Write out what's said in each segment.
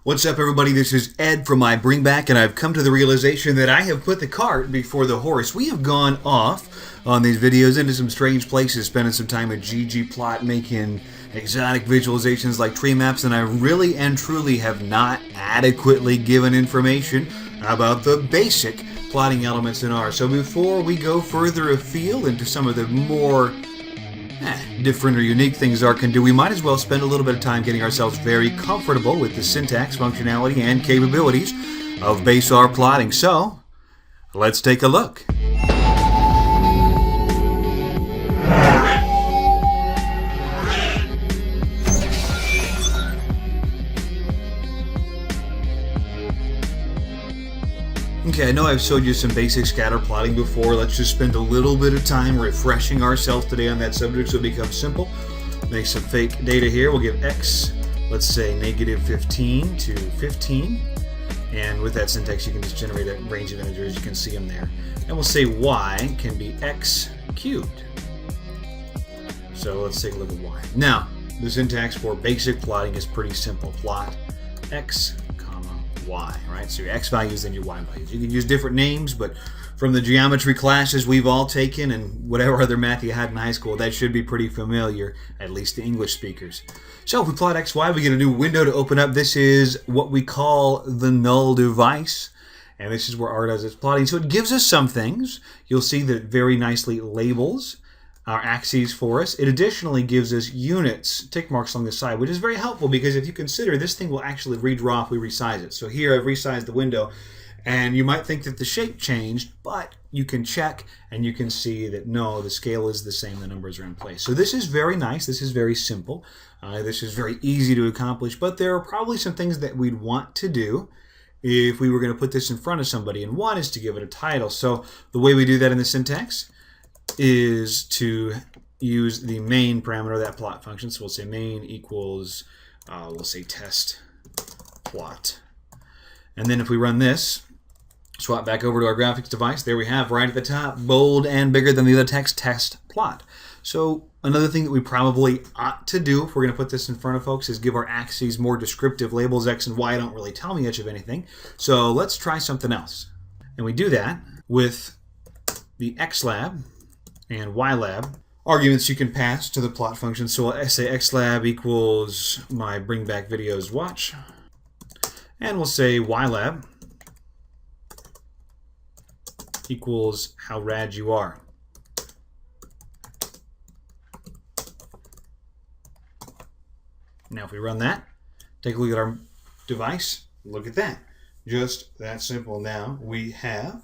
What's up, everybody? This is Ed from my Bring Back, and I've come to the realization that I have put the cart before the horse. We have gone off on these videos into some strange places, spending some time at ggplot, making exotic visualizations like tree maps, and I really and truly have not adequately given information about the basic plotting elements in R. So before we go further afield into some of the more different or unique things R can do, we might as well spend a little bit of time getting ourselves very comfortable with the syntax, functionality, and capabilities of base R plotting. So, let's take a look. Okay, I know I've showed you some basic scatter plotting before. Let's just spend a little bit of time refreshing ourselves today on that subject so it becomes simple. Make some fake data here. We'll give x, let's say, negative 15 to 15. And with that syntax, you can just generate a range of integers. You can see them there. And we'll say y can be x cubed. So let's take a look at y. Now, the syntax for basic plotting is pretty simple. Plot x, y, right? So your x values and your y values. You can use different names, but from the geometry classes we've all taken and whatever other math you had in high school, that should be pretty familiar, at least to English speakers. So if we plot x, y, we get a new window to open up. This is what we call the null device, and this is where R does its plotting. So it gives us some things. You'll see that it very nicely labels our axes for us. It additionally gives us units, tick marks along the side, which is very helpful because if you consider, this thing will actually redraw if we resize it. So here I've resized the window, and you might think that the shape changed, but you can check and you can see that no, the scale is the same, the numbers are in place. So this is very nice, this is very simple, this is very easy to accomplish, but there are probably some things that we'd want to do if we were going to put this in front of somebody, and one is to give it a title. So the way we do that in the syntax is to use the main parameter of that plot function. So we'll say main equals, we'll say test plot. And then if we run this, swap back over to our graphics device, there we have right at the top, bold and bigger than the other text, test plot. So another thing that we probably ought to do if we're going to put this in front of folks is give our axes more descriptive labels. X and Y don't really tell me much of anything. So let's try something else. And we do that with the xlab and ylab arguments you can pass to the plot function. So I say xlab equals my bring back videos watch, and we'll say ylab equals how rad you are. Now if we run that, take a look at our device, look at that. Just that simple. Now we have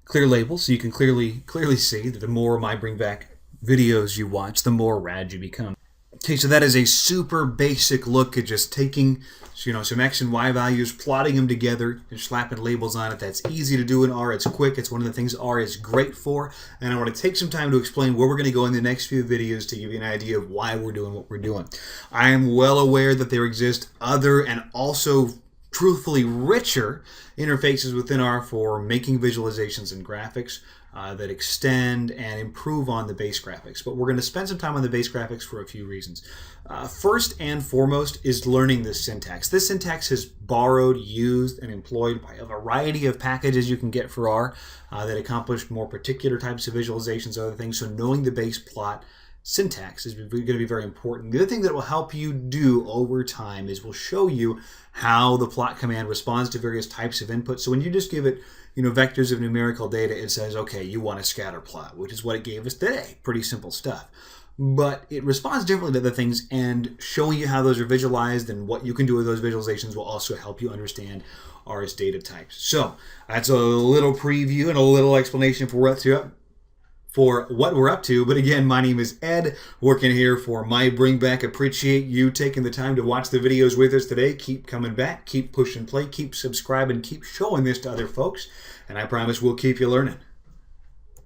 clear labels, so you can clearly see that the more my bring back videos you watch, the more rad you become. Okay, so that is a super basic look at just taking, some x and y values, plotting them together, and slapping labels on it. That's easy to do in R. It's quick. It's one of the things R is great for. And I want to take some time to explain where we're going to go in the next few videos to give you an idea of why we're doing what we're doing. I am well aware that there exist other and also truthfully richer interfaces within R for making visualizations and graphics that extend and improve on the base graphics. But we're going to spend some time on the base graphics for a few reasons. First and foremost is learning this syntax. This syntax is borrowed, used, and employed by a variety of packages you can get for R that accomplish more particular types of visualizations, other things. So knowing the base plot syntax is going to be very important. The other thing that will help you do over time is we'll show you how the plot command responds to various types of input. So when you just give it, vectors of numerical data, it says, okay, you want a scatter plot, which is what it gave us today. Pretty simple stuff. But it responds differently to other things, and showing you how those are visualized and what you can do with those visualizations will also help you understand R's data types. So that's a little preview and a little explanation for what we're up to. But again, my name is Ed, working here for my Bring Back. Appreciate you taking the time to watch the videos with us today. Keep coming back, keep pushing play, keep subscribing, keep showing this to other folks, and I promise we'll keep you learning.